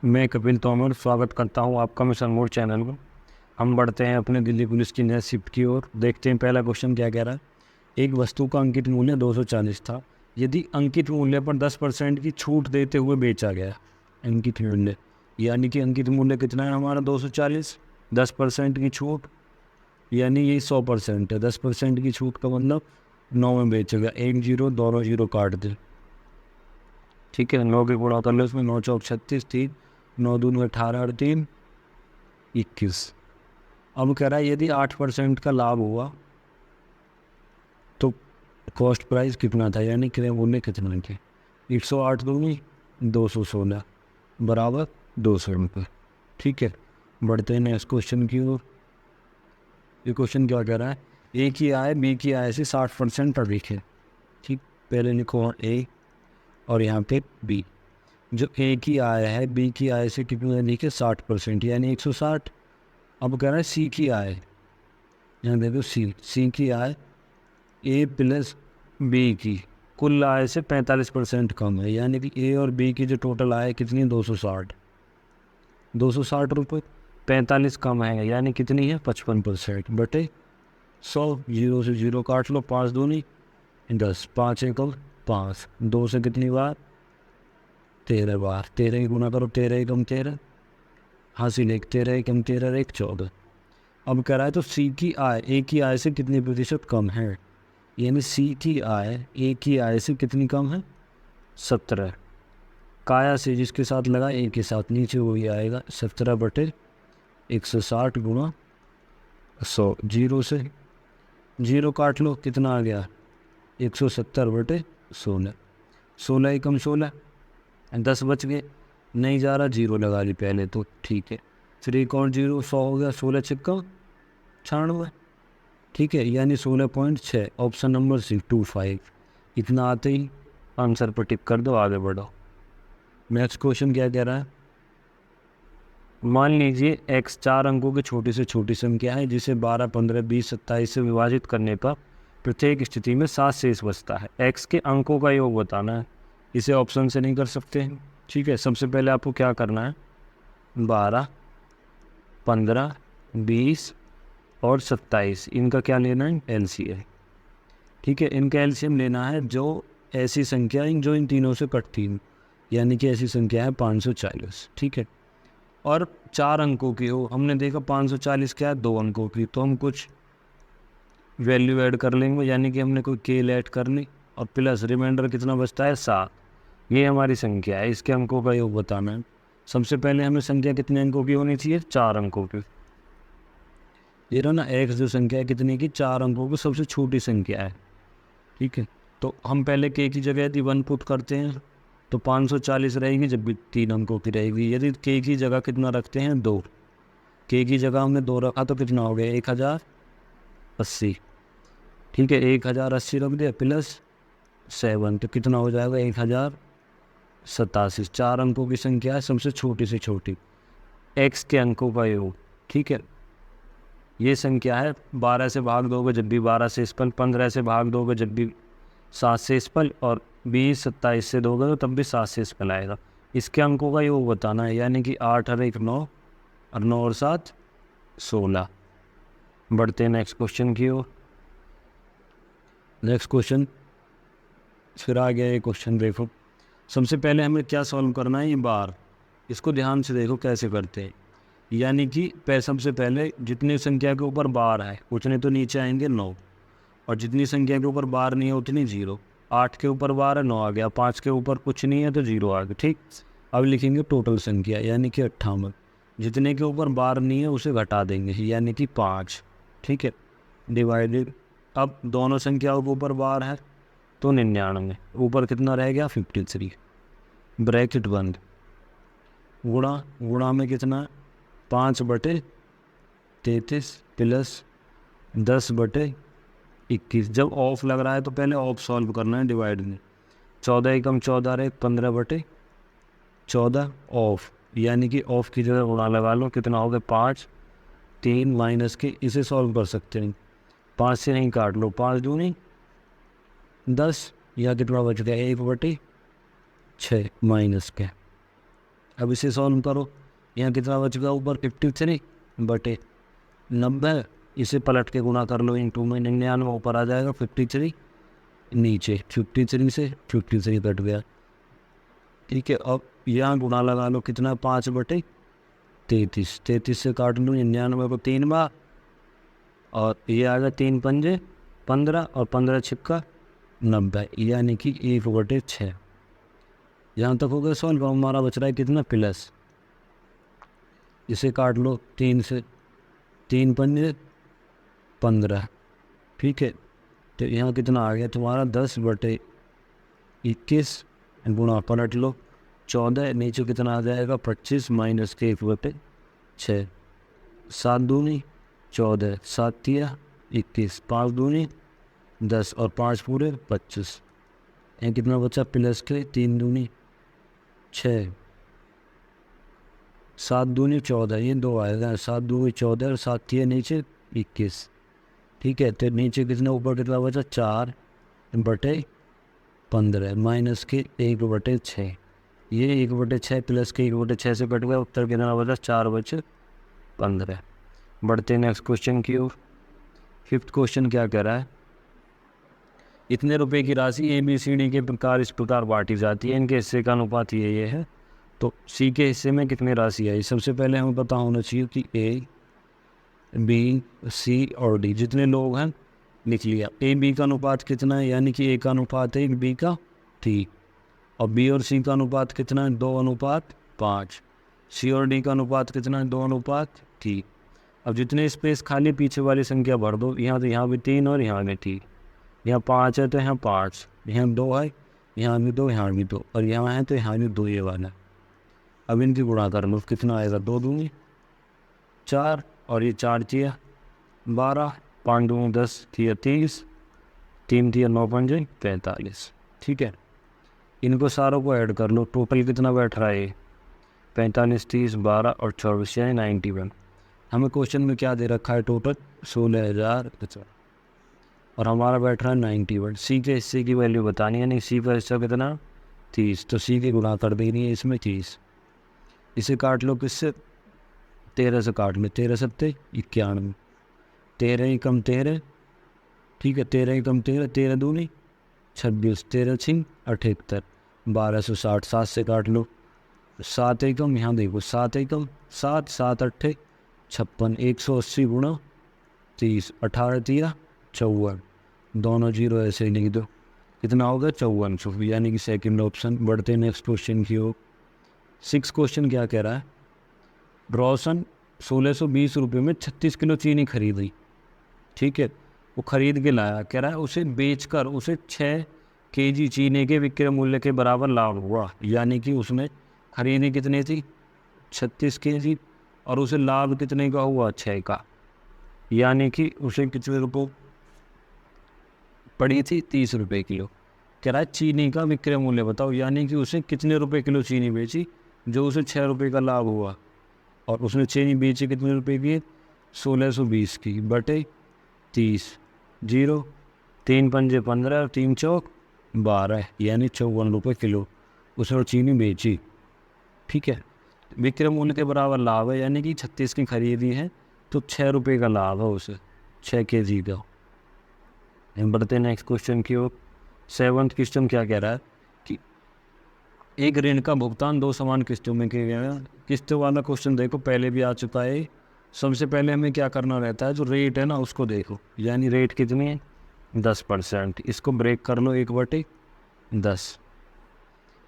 मैं कपिल तोमर स्वागत करता हूं आपका मिशन मोड चैनल में। हम बढ़ते हैं अपने दिल्ली पुलिस की नए शिफ्ट की ओर। देखते हैं पहला क्वेश्चन क्या कह रहा है। एक वस्तु का अंकित मूल्य 240 था। यदि अंकित मूल्य पर 10% की छूट देते हुए बेचा गया, अंकित मूल्य यानी कि अंकित मूल्य कितना है हमारा 240, 10% की छूट यानी ये 100% है। 10% की छूट का मतलब 9 में बेचेगा, 1 जीरो दोनों जीरो काट दे, ठीक है। 9 के गुणा कर लो, उसमें 9 चौक 36, 3 9 दून 18 और 3 21। अब कह रहा है यदि 8% का लाभ हुआ तो कॉस्ट प्राइस कितना था, यानी क्रय मूल्य कितना थे। 108 दूनी 216 बराबर 200 रुपये, ठीक है। बढ़ते हैं नेक्स्ट क्वेश्चन की ओर। ये क्वेश्चन क्या कह रहा है, ए की आय बी की आय से 60% अधिक है, ठीक। पहले लिखो ए और यहाँ पे बी। जो ए की आय है बी की आय से कितनी अधिक है, 60%, यानी 160। अब कह रहा है सी की आय, यहाँ देखो सी की आय ए प्लस बी की कुल आय से 45% कम है, यानी कि ए और बी की जो टोटल आय कितनी, 260 रुपये। 45 कम है यानी कितनी है, 55% बटे 100। जीरो से जीरो काट लो, 5 दूनी 10, 5 एकम 5, 2 से कितनी बार 13 बार, 13 ही गुना करो, 13 एकम 13, हासिल 1, 13 एकम 13 1 14। अब कह रहा है तो सी की आय ए की आय से कितनी प्रतिशत कम है, यानी सी की आय ए की आय से कितनी कम है, 17। काया से जिसके साथ लगा ए के साथ नीचे वही आएगा, 17 बटे 160 गुणा 100। जीरो से जीरो काट लो, कितना आ गया 170 बटे 16। 16 एकम 16, 10 बच गए, नहीं जा रहा जीरो लगा ली पहले तो, ठीक है। फिर एक और जीरो, 100 हो गया, 16 छक्का 96, ठीक है। यानी 16.6, ऑप्शन नंबर सी 25। इतना आते ही आंसर पर टिक कर दो, आगे बढ़ो। नेक्स्ट क्वेश्चन क्या कह रहा है, मान लीजिए x 4 अंकों की छोटी से छोटी संख्या है जिसे 12, 15, 20, 27 से विभाजित करने पर प्रत्येक स्थिति में 7 शेष बचता है। x के अंकों का योग बताना है। इसे ऑप्शन से नहीं कर सकते हैं, ठीक है। सबसे पहले आपको क्या करना है, 12, 15, 20 और 27, इनका क्या लेना है, LCM, ठीक है। इनका LCM लेना है जो ऐसी संख्या जो इन तीनों से कटती है, यानी कि ऐसी संख्या है 540, ठीक है। और 4 अंकों की हो, हमने देखा 540 क्या है, 2 अंकों की, तो हम कुछ वैल्यू ऐड कर लेंगे, यानी कि हमने कोई केल ऐड कर ली और प्लस रिमाइंडर कितना बचता है, 7। ये हमारी संख्या है, इसके अंकों का योग बताना है। सबसे पहले हमें संख्या कितने अंकों की होनी चाहिए, 4 अंकों की। ये रहा ना एक्स जो संख्या है कितनी की, 4 अंकों की सबसे छोटी संख्या है, ठीक है। तो हम पहले के की जगह यदि 1 पुट करते हैं तो 540 रहेगी, जब भी 3 अंकों की रहेगी। यदि के की जगह कितना रखते हैं, 2, के की जगह हमने 2 रखा तो कितना हो गया, 1080, ठीक है। 1080 रख दिया प्लस 7 तो कितना हो जाएगा, 1087। 4 अंकों की संख्या है सबसे छोटी से छोटी, एक्स के अंकों का योग, ठीक है। ये संख्या है 12 से भाग दोगे जब भी 12 से स्पल, 15 से भाग दोगे जब भी 7 से स्पल, और 20, 27 से दोगे तो तब भी 7 से स्पल आएगा। इसके अंकों का योग बताना है, यानी कि 8 और 1 9 और 9 और 7 16। बढ़ते हैं नेक्स्ट क्वेश्चन की ओर। नेक्स्ट क्वेश्चन फिर आ गया ये क्वेश्चन, देखो सबसे पहले हमें क्या सॉल्व करना है, ये बार। इसको ध्यान से देखो कैसे करते हैं, यानी कि सबसे पहले जितनी संख्या के ऊपर बार है उतने तो नीचे आएंगे 9, और जितनी संख्या के ऊपर बार नहीं है उतनी 0। 8 के ऊपर बार है, 9 आ गया, 5 के ऊपर कुछ नहीं है तो 0 आ गया, ठीक। अब लिखेंगे टोटल संख्या, यानी कि 58। जितने के ऊपर बार नहीं है उसे घटा देंगे, यानी कि 5, ठीक है, डिवाइडेड। अब दोनों संख्याओं के ऊपर बार है तो 99, ऊपर कितना रह गया, 53, ब्रैकेट बंद, गुणा, गुणा में कितना 5 बटे 33 प्लस 10 बटे 21। जब ऑफ लग रहा है तो पहले ऑफ सॉल्व करना है, डिवाइड में 14 एकम 14 रहे, 15 बटे 14 ऑफ, यानी कि ऑफ की जगह गुणा लगा लो, कितना हो गया 5, 3 माइनस के, इसे सॉल्व कर सकते हैं। 5 से नहीं काट लो, 5 दूनी 10, या कितना बच गया 1 बटे 6 माइनस के, अब इसे सॉल्व करो, यहाँ कितना बच गया ऊपर 53/90, इसे पलट के गुना कर लो इंटू में 99, ऊपर आ जाएगा 53, नीचे 53 से 53 कट गया। ठीक है, अब यहाँ गुना लगा लो, कितना 5/33, 33 से काट लो 99 को 3 बार, और ये आ गया 3 पंजे 15 और 15 छिक्का 90, यानी कि 1/6। यहाँ तक हो गया सॉल्व। हमारा बच रहा है कितना प्लस, इसे काट लो 3 से, 3 पंजे 15। ठीक है, तो यहाँ कितना आ गया तुम्हारा 10/21 गुणा पलट लो 14, नीचे कितना आ जाएगा 25 माइनस के 1/6, 7 दूनी 14, 7 तिया 21, 5 दूनी 10 और 5 पूरे 25। यहाँ कितना बचा प्लस के 3 दूनी 6, 7 दूनी 14, ये 2 आएगा, 7 दूनी 14 और 7 तिया नीचे 21। ठीक है, तो नीचे कितना ऊपर कितना बचा 4/15 माइनस के 1/6, ये 1/6 प्लस के 1/6 से कट गया, उत्तर कितना बचा 4/15। बढ़ते नेक्स्ट क्वेश्चन की ओर। 5th क्वेश्चन क्या कह रहा है, इतने रुपए की राशि ABCD के प्रकार इस प्रकार बांटी जाती है, इनके हिस्से का अनुपात ये है, तो C के हिस्से में कितनी राशि आई। सबसे पहले हमें पता होना चाहिए कि A, B, C और D जितने लोग हैं लिख लिया। A B का अनुपात कितना है, यानी कि A का अनुपात है B का 3, और B और C का अनुपात कितना है 2:5। C और D का अनुपात कितना है 2:3। अब जितने स्पेस खाली पीछे वाली संख्या भर दो, यहाँ तो यहाँ भी 3 और यहाँ भी 3, यहाँ 5 है तो यहाँ 5, यहाँ 2 है, यहाँ भी 2, यहाँ भी 2, और यहाँ है तो यहाँ भी 2 ये वाला। अब इनकी गुणा कर लो, कितना आएगा 2 दूनी 4 और ये 4 तिया 12, 5 दूनी 10 तिया 30, 3 तिया 9 पंजे 45। ठीक है, इनको सारों को ऐड कर लो, टोटल कितना बैठ रहा है 45, 30, 12 और 24 यानी 91। हमें क्वेश्चन में क्या दे रखा है टोटल 16,050, और हमारा बैठ रहा है 91। सी के हिस्से की वैल्यू बतानी है, नहीं सी का हिस्सा कितना 30, तो सी की गुणा कर देनी है इसमें 30। इसे काट लो किससे 13 से काट लो, 13 सत्ते 91, 13 ही कम 13। ठीक है, 13 ही कम 13, 13 दूनी 26, 13 छिंग 78, 1260, 7 से काट लो, 7 एकम यहाँ देखो 7 एकम 7, 7 अट्ठे 56, 180 गुणा 30, 18 तिया 54, दोनों जीरो ऐसे ही लिख दो, कितना होगा 5400, यानी कि सेकंड ऑप्शन। बढ़ते नेक्स्ट क्वेश्चन की ओर। 6 क्वेश्चन क्या कह रहा है, रोशन 1620 रुपये में 36 किलो चीनी खरीदी। ठीक है, वो खरीद के लाया, कह रहा है उसे बेचकर उसे 6 kg चीनी के विक्रय मूल्य के बराबर लाभ हुआ, यानी कि उसने खरीदी कितनी थी 36 kg और उसे लाभ कितने का हुआ 6 का, यानी कि उसे कितने रुपये पड़ी थी 30 रुपये किलो। कह रहा है चीनी का विक्रय मूल्य बताओ, यानी कि उसे कितने रुपए किलो चीनी बेची जो उसे 6 रुपये का लाभ हुआ, और उसने चीनी बेची कितने रुपए की 1620 की बटे 30, 0, 3 पंजे 15 और 3 चौक 12, यानी 54 रुपये किलो उसने चीनी बेची। ठीक है, विक्रय मूल्य के बराबर लाभ है, यानी कि 36 की खरीदी है तो 6 रुपये का लाभ है उसे, 6 kg का। हम बढ़ते हैं नेक्स्ट क्वेश्चन की ओर। 7th क्वेश्चन क्या कह रहा है कि एक ऋण का भुगतान 2 समान किस्तों में किया गया। किस्तों वाला क्वेश्चन देखो पहले भी आ चुका है। सबसे पहले हमें क्या करना रहता है, जो रेट है ना उसको देखो, यानी रेट कितनी है 10%, इसको ब्रेक कर लो 1/10,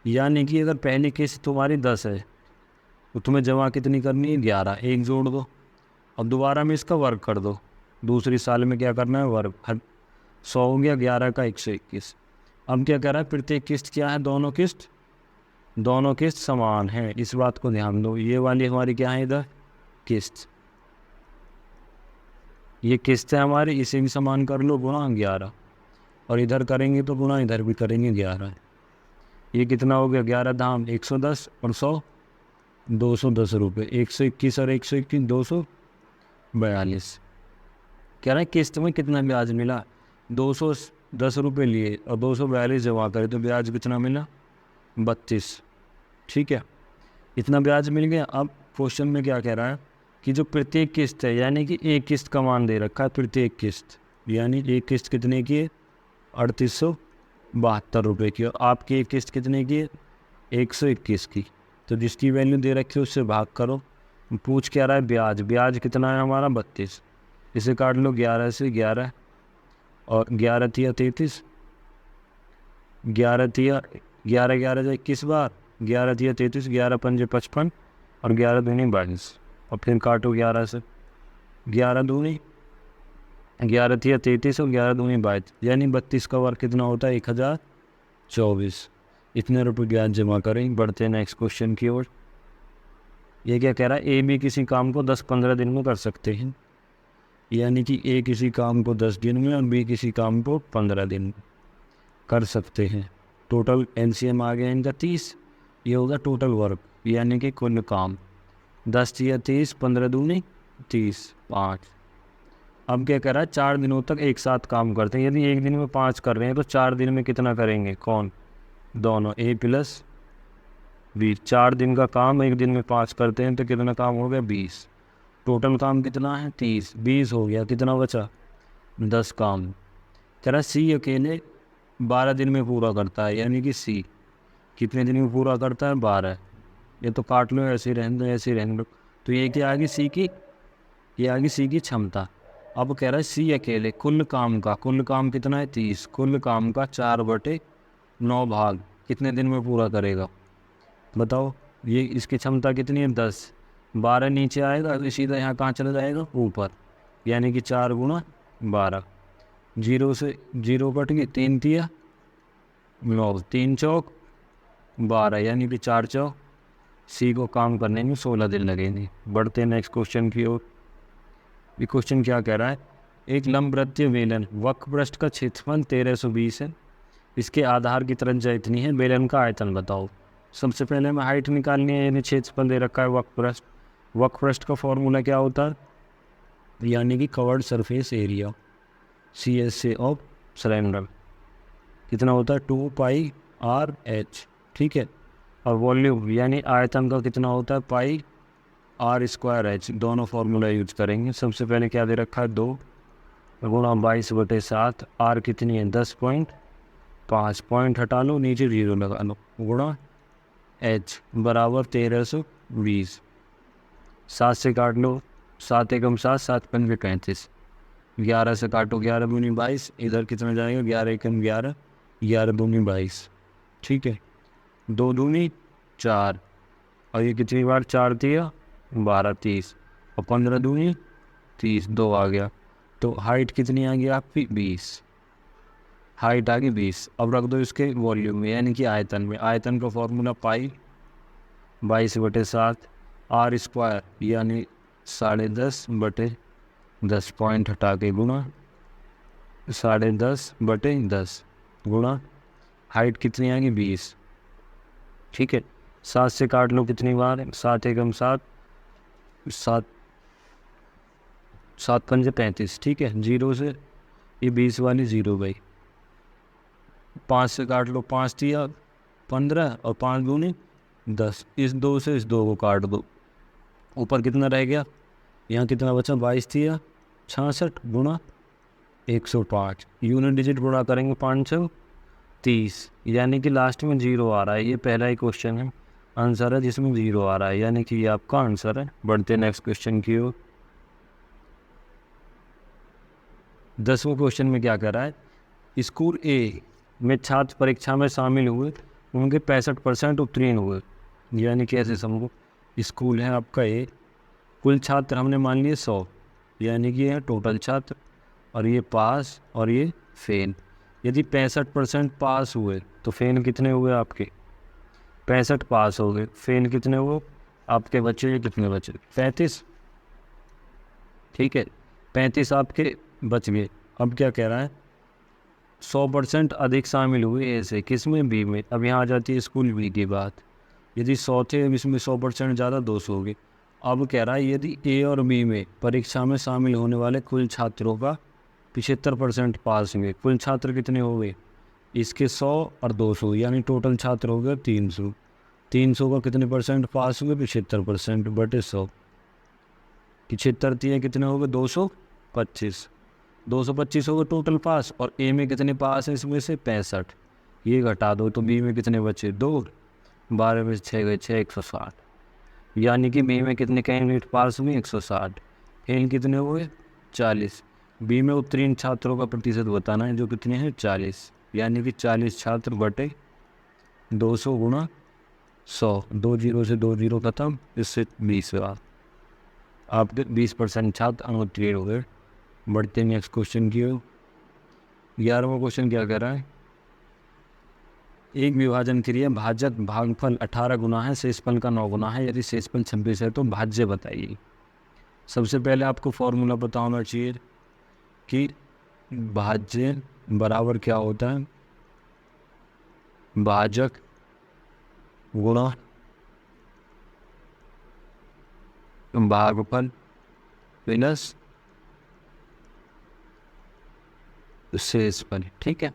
यानी कि अगर पहली किस्त तुम्हारी 10 है तो तुम्हें जमा कितनी करनी है 11, एक जोड़ दो और दोबारा में इसका वर्ग कर दो, दूसरी साल में क्या करना है वर्ग, 100 हो गया 11 का 121। अब क्या कह रहा है प्रत्येक किस्त क्या है, दोनों किस्त समान है, इस बात को ध्यान दो। ये वाली हमारी क्या है इधर किस्त, ये किस्त है हमारी, इसे भी समान कर लो गुणा 11, और इधर करेंगे तो गुणा इधर भी करेंगे 11। ये कितना हो गया 11 धाम 110 और 100 210 रुपये, 121 और 121 242। कह रहा है किस्त में कितना ब्याज मिला, 210 रुपये लिए और 242 जमा करे तो ब्याज कितना मिला 32। ठीक है, इतना ब्याज मिल गया। अब क्वेश्चन में क्या कह रहा है कि जो प्रत्येक किस्त है, यानी कि एक किस्त का मान दे रखा है, प्रत्येक किस्त, यानी एक किस्त कितने की है, 3872 रुपये की, और आपकी एक किस्त कितने की है, 121 की। तो जिसकी वैल्यू दे रखी है उससे भाग करो। पूछ क्या रहा है, ब्याज। ब्याज कितना है हमारा, 32। इसे काट लो 11 से, 11 और 11 तिया 33, 11 तिया 11, 11 से 21 बार, 11 तिया 33, 11 पंजे 55 और 11 दूनी 22, और फिर काटो 11 से, 11 दूनी 11 तिया 33 और 11 दूनी 22, यानी 32 का वर्ग कितना होता है, 1024। इतने रुपये ब्याज जमा करें। बढ़ते हैं नेक्स्ट क्वेश्चन की ओर। ये क्या कह रहा है, ए बी किसी काम को 10-15 दिन में कर सकते हैं, यानी कि ए किसी काम को 10 दिन में और बी किसी काम को 15 दिन में कर सकते हैं। टोटल एलसीएम आ गया इनका 30, ये होगा टोटल वर्क, यानी कि कुल काम। 10 या 30, 15 दूनी 30, 5। अब क्या कर रहा है, 4 दिनों तक एक साथ काम करते हैं। यदि एक दिन में 5 कर रहे हैं तो 4 दिन में कितना करेंगे, कौन, दोनों, ए प्लस बी। 4 दिन का काम एक दिन में 5 करते हैं तो कितना काम हो गया, 20। टोटल काम कितना है, 30, 20 हो गया, कितना बचा, 10 काम। कह रहा सी अकेले 12 दिन में पूरा करता है, यानी कि सी कितने दिन में पूरा करता है, 12। ये तो काट लो, ऐसे ही रहने दो, ऐसे ही रहने दो। तो ये क्या आ गई, सी की, ये आ गई सी की क्षमता। अब कह रहा है सी अकेले कुल काम का, कुल काम कितना है, 30, कुल काम का 4/9 भाग कितने दिन में पूरा करेगा, बताओ। ये इसकी क्षमता कितनी है, 10। 12 नीचे आएगा तो सीधा यहाँ कहाँ चला जाएगा, ऊपर, यानी कि 4 गुणा 12। 0 से 0 कट गई, 3 तिया 9, 3 चौक 12, यानी कि 4 चौक। सी को काम करने में 16 दिन लगेंगे। बढ़ते हैं नेक्स्ट क्वेश्चन की ओर। ये क्वेश्चन क्या कह रहा है, एक लंबवृत्तीय बेलन, वक्रपृष्ठ का क्षेत्रफल 1320 है, इसके आधार की त्रिज्या इतनी है, बेलन का आयतन बताओ। सबसे पहले हमें हाइट निकालनी है, यानी क्षेत्रफल दे रखा है वक्रपृष्ठ। वक्रपृष्ठ का फॉर्मूला क्या होता है, यानी कि curved surface area, CSA of cylinder, कितना होता है, 2πRH, ठीक है। और वॉल्यूम यानी आयतन का कितना होता है, πr²H। दोनों फार्मूला यूज करेंगे। सबसे पहले क्या दे रखा है, 2 गुणा 22/7, आर कितनी है, 10.5, पॉइंट हटा लो, नीचे 0 लगा लो, गुणा H बराबर 1320। 7 से काट लो, 7 एकम 7, 7 पंजे 35, 11 से काटो, 11 दूनी 22, इधर कितना जाएगा, 11 एकम 11, 11 दूनी 22, ठीक है। 2 दूनी 4, और ये कितनी बार, 4 दिया 12, 30, और 15 दूनी 30, 2 आ गया। तो हाइट कितनी आ गई आपकी, 20, हाइट आ गई 20। अब रख दो इसके वॉल्यूम में, यानी कि आयतन में। आयतन का फॉर्मूला पाई 22/7, R² यानी 10.5/10, पॉइंट हटा के गुणा 10.5/10 गुणा हाइट कितनी आ गई, 20, ठीक है। 7 से काट लो, कितनी बार, 7 एकम 7, 7 पंजे 35, ठीक है। 0 से ये 20 वाली 0 गई। 5 से काट लो, 5 दिया 15 और 5 दूनी 10। इस 2 से इस 2 को काट दो, ऊपर कितना रह गया, यहाँ कितना बचा, 22 दिया 66 गुणा 105, यूनिट डिजिट गुणा करेंगे 530, यानी कि लास्ट में 0 आ रहा है। ये पहला ही क्वेश्चन है, आंसर है जिसमें 0 आ रहा है, यानी कि ये आपका आंसर है। बढ़ते नेक्स्ट क्वेश्चन की ओर। 10वें क्वेश्चन में क्या कर रहा है, स्कूल ए में छात्र परीक्षा में शामिल हुए, उनके 65% उत्तीर्ण हुए, यानी कैसे समझो। स्कूल है आपका ए, कुल छात्र हमने मान लिए 100, यानी कि ये टोटल छात्र, और ये पास और ये फेल। यदि 65% पास हुए तो फेल कितने हुए आपके, 65 पास हो गए, फेल कितने हुए आपके बच्चे, ये कितने बचे, 35, ठीक है। 35 आपके बच गए। अब क्या कह रहा है, 100% अधिक शामिल हुए ऐसे, किस में, बी में। अब यहाँ आ जाती है स्कूल बी की बात। यदि 100 थे, इसमें 100% ज़्यादा 200 हो गए। अब कह रहा है यदि ए और बी में परीक्षा में शामिल होने वाले कुल छात्रों का 75% पास हुए, कुल छात्र कितने हो गए, इसके 100 और 200, यानी टोटल छात्र हो गए 300। 300 का कितने परसेंट पास हुए? 75% बटे 100। 75 दिए कितने हो गए? 225। 225 हो गए टोटल पास, और ए में कितने पास है इसमें से? 65। ये घटा दो तो बी में कितने बचे? 2। 12 में 6 गए 6, 160। यानी कि बी में कितने कैंडिडेट पास हुए? 160। फेल कितने हुए? 40। बी में उत्तीर्ण छात्रों का प्रतिशत बताना है, जो कितने हैं? 40। यानी कि 40 छात्र बटे 200 गुणा 100। 2 जीरो से 2 जीरो खत्म, इससे 20 हुआ। आपके 20% छात्र अनुत्तीर्ण हो गए। बढ़ते नेक्स्ट क्वेश्चन की ओर। 11वां क्वेश्चन क्या कह रहा है? एक विभाजन क्रिया भाजक भागफल 18 गुना है, शेषफल का 9 गुना है। यदि शेषफल 26 है तो भाज्य बताइए। सबसे पहले आपको फॉर्मूला पता होना चाहिए कि भाज्य बराबर क्या होता है? भाजक गुणा भागफल प्लस शेषफल। ठीक है,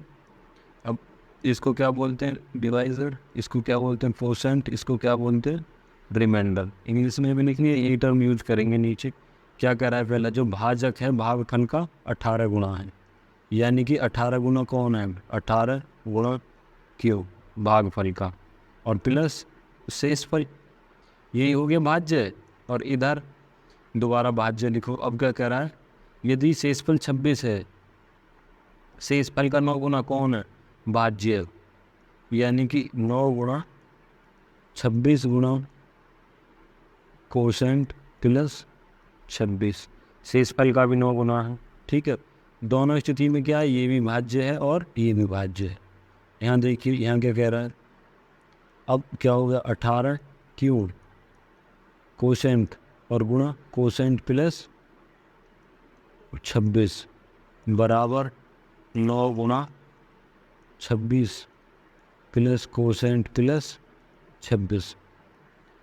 अब इसको क्या बोलते हैं? डिवाइजर। इसको क्या बोलते हैं? कोशेंट। इसको क्या बोलते हैं? रिमाइंडर। इंग्लिश में भी लिखनी है, यही टर्म यूज करेंगे नीचे। क्या कह रहा है? पहला जो भाजक है भागफल का 18 गुना है, यानी कि 18 गुना कौन है? 18 गुणा क्यों? भागफल का, और प्लस शेषफल, यही हो गया भाज्य। और इधर दोबारा भाज्य लिखो। अब क्या कह रहा है? यदि शेषफल 26 है, शेषफल का 9 गुना कौन है? भाज्य। यानी कि 9 गुणा 26 गुणा कोशेंट प्लस 26। शेषफल का भी 9 गुना है। ठीक है, दोनों स्थिति में क्या है? ये भी भाज्य है और ये भी भाज्य है। यहाँ देखिए, यहाँ क्या कह रहा है? अब क्या हो गया? 18 क्यों कोशेंट और गुणा कोशेंट प्लस 26 बराबर 9 गुणा 26 प्लस कोसेंट प्लस 26।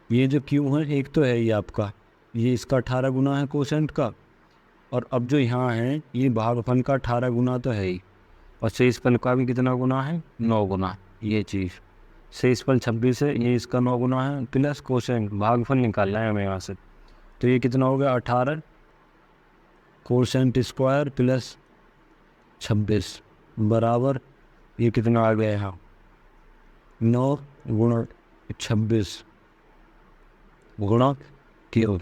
ये जो क्यू है, एक तो है ये आपका, ये इसका 18 गुना है कोसेंट का, और अब जो यहाँ है ये भागफल का 18 गुना तो है ही, और शेषफल का भी कितना गुना है? 9 गुना। ये चीज़ शेषफल 26 है, ये इसका 9 गुना है, प्लस कोसेंट भागफल निकालना है हमें यहाँ से। तो ये कितना हो गया? 18 कोसेंट स्क्वायर प्लस 26 बराबर, ये कितना आ गया यहाँ? 9 गुणा 26 गुणा क्यों।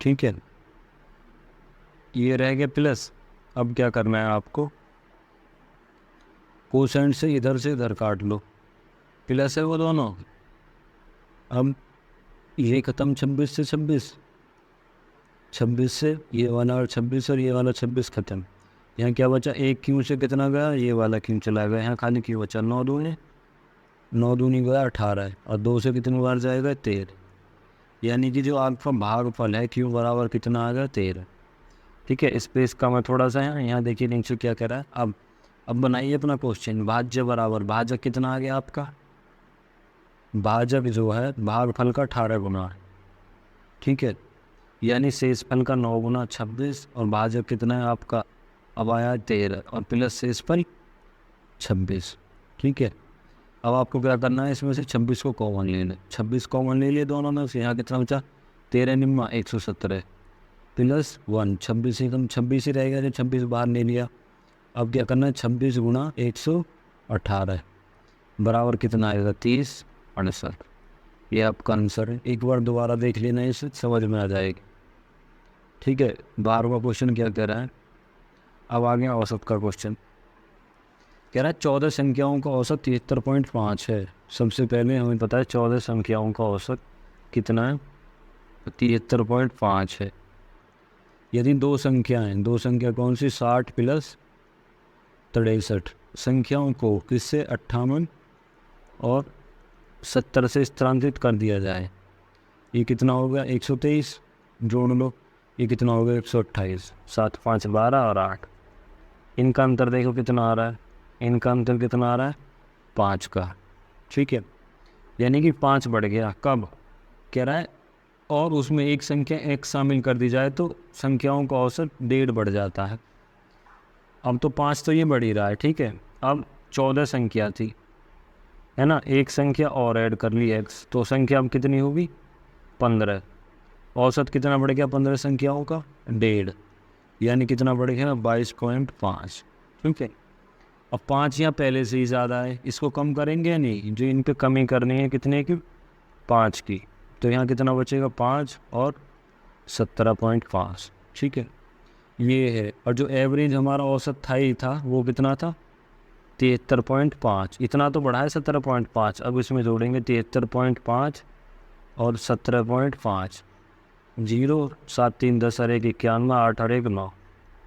ठीक है, ये रह गया प्लस। अब क्या करना है आपको? कोसेंट से इधर काट लो, प्लस है वो दोनों। अब ये ख़त्म 26 से 26, 26 से ये वाला और 26 और ये वाला 26 ख़त्म। यहाँ क्या बचा? एक क्यों से कितना गया? ये वाला क्यों चला गया, यहाँ खाली क्यों बचा? 9 दूनी 9 दूनी गया 18, और 2 से कितनी बार जाएगा? 13। यानी कि जो आपका भागफल है क्यों बराबर कितना आ गया? 13। ठीक है, स्पेस का मैं थोड़ा सा यहाँ देखिए नीचे क्या कह रहा है। अब बनाइए अपना क्वेश्चन। भाज्य बराबर भाजक कितना आ गया आपका? भाजक जो है भागफल का 18 गुना है। ठीक है, यानी शेषफल का 9 गुना 26, और भाजक कितना है आपका? अब आया 13, और प्लस शेषफल 26। ठीक है, अब आपको क्या करना है? इसमें से 26 को कॉमन ले लें। 26 कॉमन ले लिए दोनों में से, यहाँ कितना बचा? 13 निम्मा 117 प्लस 1। 26 एकदम 26 ही रहेगा, जो 26 बाहर ले लिया। अब क्या करना है? 26 गुणा 118 बराबर कितना आएगा? 30 68। ये आपका आंसर है। एक बार दोबारा देख लेना, इसे समझ में आ जाएगी। ठीक है, 12वां क्वेश्चन क्या कह रहा है? अब आ गया औसत का क्वेश्चन। कह रहा है 14 संख्याओं का औसत 73.5 है। सबसे पहले हमें पता है 14 संख्याओं का औसत कितना है? 73.5 है। यदि दो संख्याएं, दो संख्या कौन सी? 60 प्लस 63 संख्याओं को किससे? 58 और 70 से स्थानांतरित कर दिया जाए, ये कितना हो गया? 123 जोड़ लो, ये कितना हो गया? 128। 7 5 12 और 8। इनका अंतर देखो कितना आ रहा है? इनका अंतर कितना आ रहा है? 5 का। ठीक है, यानी कि 5 बढ़ गया। कब? कह रहा है और उसमें एक संख्या x शामिल कर दी जाए तो संख्याओं का औसत 1.5 बढ़ जाता है। अब तो 5 तो ये बढ़ ही रहा है। ठीक है, अब 14 संख्या थी, है ना, एक संख्या और ऐड कर ली x, तो संख्या अब कितनी होगी 15। औसत कितना बढ़ गया 15 संख्याओं का 1.5, यानी कितना बढ़ गया 22.5। ठीक है, अब 5 यहाँ पहले से ही ज़्यादा है, इसको कम करेंगे या नहीं, जो इन पे कमी करनी है कितने की 5 की, तो यहाँ कितना बचेगा 5 और 17.5। ठीक है, ये है। और जो एवरेज हमारा औसत था ही था वो कितना था 73.5, इतना तो बढ़ा है 17.5, अब इसमें जोड़ेंगे 73.5 और 17.5, 0 7 3 10 और 1 91, 8 और 1 9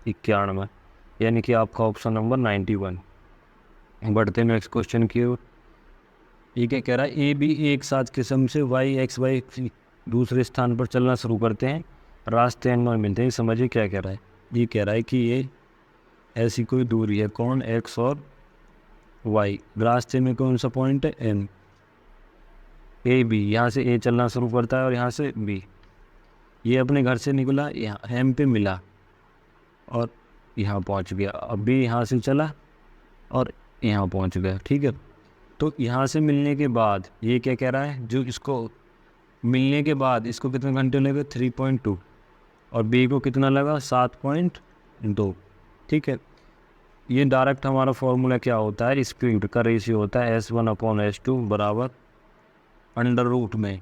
91, यानी कि आपका ऑप्शन नंबर 91। बढ़ते नेक्स्ट क्वेश्चन की ओर। ये क्या कह रहा है, ए बी एक साथ किस्म से वाई एक्स वाई दूसरे स्थान पर चलना शुरू करते हैं, रास्ते एन मिलते हैं। समझिए क्या कह रहा है, ये कह रहा है कि ये ऐसी कोई दूरी है, कौन एक्स और वाई, रास्ते में कौन सा पॉइंट है एन, ए बी, यहाँ से ए चलना शुरू करता है और यहाँ से बी, ये अपने घर से निकला, यहाँ एम पे मिला और यहाँ पहुँच गया, अब बी यहाँ से चला और यहाँ पहुँच गया। ठीक है, तो यहाँ से मिलने के बाद ये क्या कह रहा है, जो इसको मिलने के बाद इसको कितने घंटे लगे 3.2 और बी को कितना लगा 7.2। ठीक है, ये डायरेक्ट हमारा फॉर्मूला क्या होता है, स्पीड का रेशियो होता है S1/S2 बराबर अंडर रूट में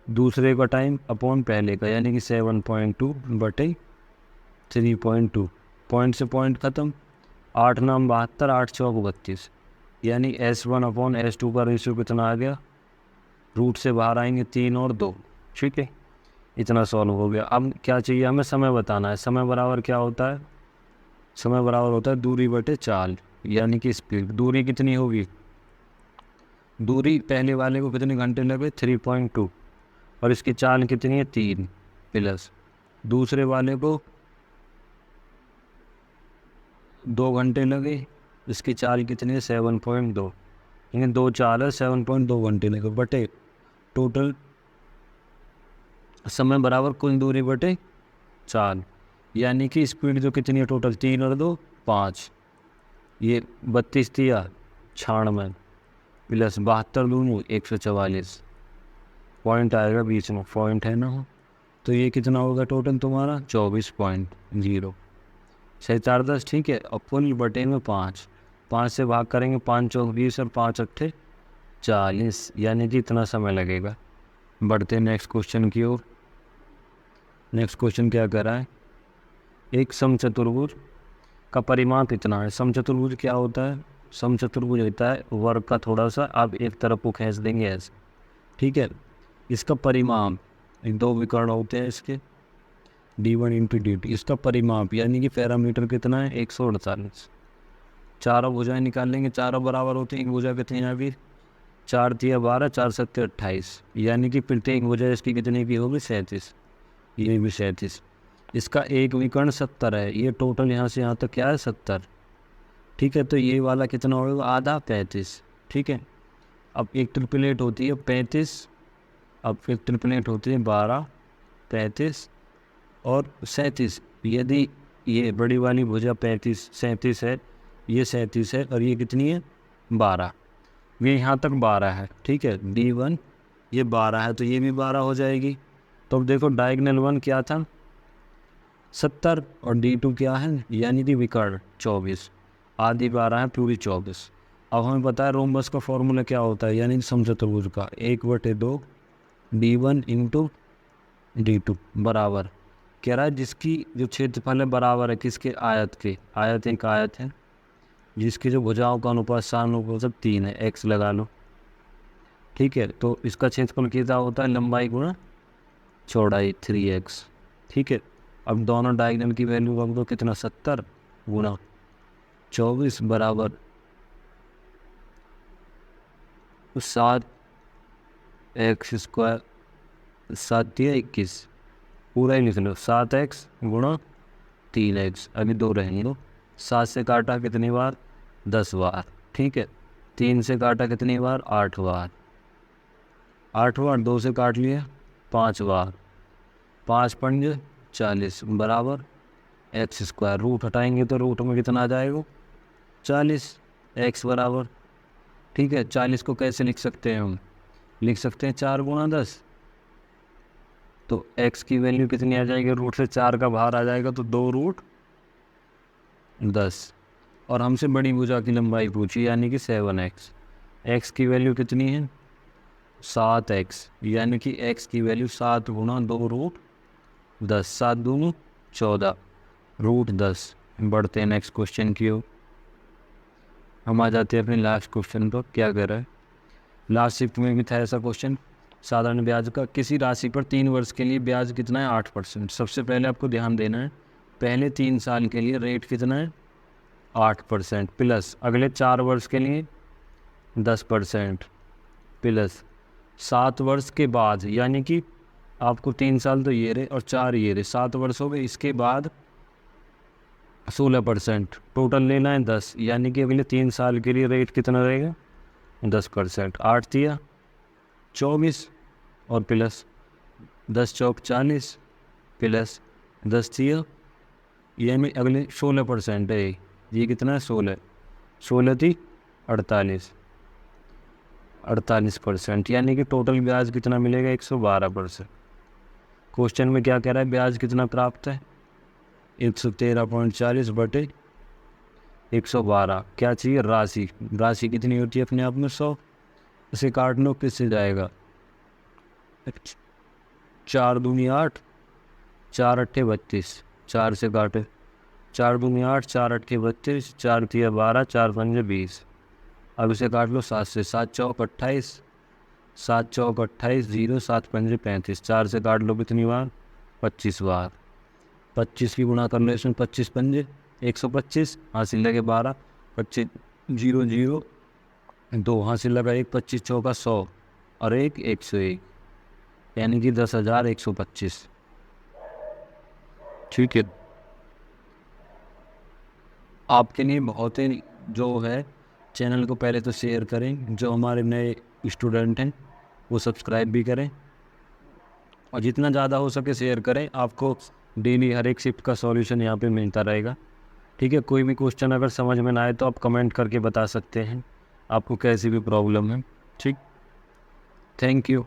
दूसरे का टाइम अपॉन पहले का, यानी कि 7.2/3.2। पॉइंट से पॉइंट ख़त्म, 8 9 72, 8 4 32, यानी S1/S2 का रेशियो कितना आ गया, रूट से बाहर आएंगे 3 और 2। ठीक है, इतना सॉल्व हो गया। अब क्या चाहिए हमें, समय बताना है। समय बराबर क्या होता है, समय बराबर होता है दूरी बटे चाल, यानी कि स्पीड। दूरी कितनी होगी, दूरी पहले वाले को कितने घंटे लगे 3.2 और इसकी चाल कितनी है 3, प्लस दूसरे वाले को 2 घंटे लगे, इसकी चाल कितनी है 7.2, यानी 2 चाल है 7.2 घंटे लगे, बटे टोटल समय बराबर कुल दूरी बटे चाल, यानी कि स्पीड जो कितनी है टोटल 3 और 2 5, ये 32 दिया 96 प्लस 72 दूँ 144, पॉइंट आएगा बीच में, पॉइंट है ना, तो ये कितना होगा टोटल तुम्हारा 24.0 710। ठीक है, और फुल बटे में 5, 5 से भाग करेंगे 5 चौक 20 और 5 अट्ठे 40, यानी कि इतना समय लगेगा। बढ़ते नेक्स्ट क्वेश्चन की ओर। नेक्स्ट क्वेश्चन क्या कर रहा है, एक समचतुर्भुज का परिमाप इतना है। समचतुर्भुज क्या होता है, समचतुर्भुज होता है वर्ग का थोड़ा सा, आप एक तरफ को खींच देंगे ऐसे। ठीक है, इसका परिमाप, दो विकर्ण होते हैं इसके d1 इंटू dt, इसका परिमाप यानी कि पैरामीटर कितना है 148। चारों भुजाएं निकाल लेंगे, चारों बराबर होती हैं, एक भुजा कितनी है अभी 4 तिया 12 4 7 28, यानी कि प्रत्येक भुजा इसकी कितने की होगी 37, ये भी 37। इसका एक विकर्ण 70 है, ये टोटल यहाँ से यहाँ तक क्या है 70। ठीक है, तो ये वाला कितना होगा आधा 35। ठीक है, अब एक ट्रिपलेट होती है 35, अब एक ट्रिपलेट होती है 12 35 और 37। यदि ये बड़ी वाली भुजा 35 37 है, ये 37 है और ये कितनी है 12, ये यहाँ तक 12 है। ठीक है, D1 ये 12 है तो ये भी 12 हो जाएगी। तो अब देखो डायगोनल 1 क्या था 70 और D2 क्या है, यानी कि विकर्ण 24, आधी 12 है पूरी 24। अब हमें पता है रोम्बस का फॉर्मूला क्या होता है, यानी समचतुर्भुज का 1/2 D1 इंटू D2 बराबर, कह रहा है जिसकी जो क्षेत्रफल है बराबर है किसके, आयत के। आयत एक आयत है जिसकी जो भुजाओं का अनुपात सानुपात 3 है, x लगा लो। ठीक है, तो इसका क्षेत्रफल कितना होता है लंबाई गुणा चौड़ाई 3x। ठीक है, अब दोनों डायगोनल की वैल्यू रख दो, कितना 70 गुणा 24 बराबर 7x², 7 या 21, पूरा ही लिख लो 7x गुणा 3x, अभी 2 रहेंगे लो, 7 से काटा कितनी बार 10 बार। ठीक है, 3 से काटा कितनी बार 8 बार, 8 बार, 2 से काट लिए 5 बार, 5 पंज 40 बराबर x²। रूट हटाएंगे तो रूट में कितना आ जाएगा 40, x बराबर ठीक है, 40 को कैसे लिख सकते हैं हम, लिख सकते हैं 4 गुणा 10। तो x की वैल्यू कितनी आ जाएगी, रूट से 4 का बाहर आ जाएगा तो 2 रूट 10। और हमसे बड़ी भुजा की लंबाई पूछी यानी कि 7x। x की वैल्यू कितनी है 7x, यानी कि x की वैल्यू 7 गुणा 2 रूट 10, 7 दूनी 14 रूट 10। बढ़ते हैं नेक्स्ट क्वेश्चन की ओर। हम आ जाते हैं अपने लास्ट क्वेश्चन पर। क्या कर रहा है, लास्ट शिफ्ट में भी था ऐसा क्वेश्चन, साधारण ब्याज का। किसी राशि पर 3 वर्ष के लिए ब्याज कितना है 8%। सबसे पहले आपको ध्यान देना है, पहले 3 साल के लिए रेट कितना है 8%, प्लस अगले 4 वर्ष के लिए 10%, प्लस 7 वर्ष के बाद, यानी कि आपको 3 साल तो ये रहे और 4 ये रहे, 7 वर्ष हो गए, इसके बाद 16%, टोटल लेना है 10, यानी कि अगले 3 साल के लिए रेट कितना रहेगा 10%। 8 दिया 24 और प्लस 10 चौक 40 प्लस 10 दिया, ये में अगले 16% है, ये कितना है 16 थी 48%, यानी कि टोटल ब्याज कितना मिलेगा 112%। क्वेश्चन में क्या कह रहा है, ब्याज कितना प्राप्त है 113.40 बटे 112। क्या चाहिए, राशि कितनी होती है अपने आप में 100। इसे काट लो, किससे जाएगा 4 दूनी 8, 4 अट्ठे 32, 4 से काटे 4 दूनी 8, 4 अट्ठे 32, 4 तिया 12, 4 पंजे 20। अब इसे काट लो 7 से, 7 चौक 28, 7 चौक 28, 0 7 पंजे 35, 4 से काट लो कितनी बार 25 बार। 25 की गुणा कर लो इसमें 25 पंजे 125, हासिल लगे 12, 25 0 0 2, हासिल लगा 1, 25 चौका 100 और 1 101, यानी कि 10,125। ठीक है, आपके लिए बहुत ही जो है, चैनल को पहले तो शेयर करें, जो हमारे नए स्टूडेंट हैं वो सब्सक्राइब भी करें, और जितना ज़्यादा हो सके शेयर करें। आपको डेली हर एक शिफ्ट का सॉल्यूशन यहाँ पे मिलता रहेगा। ठीक है, कोई भी क्वेश्चन अगर समझ में ना आए तो आप कमेंट करके बता सकते हैं, आपको कैसी भी प्रॉब्लम है। ठीक, थैंक यू।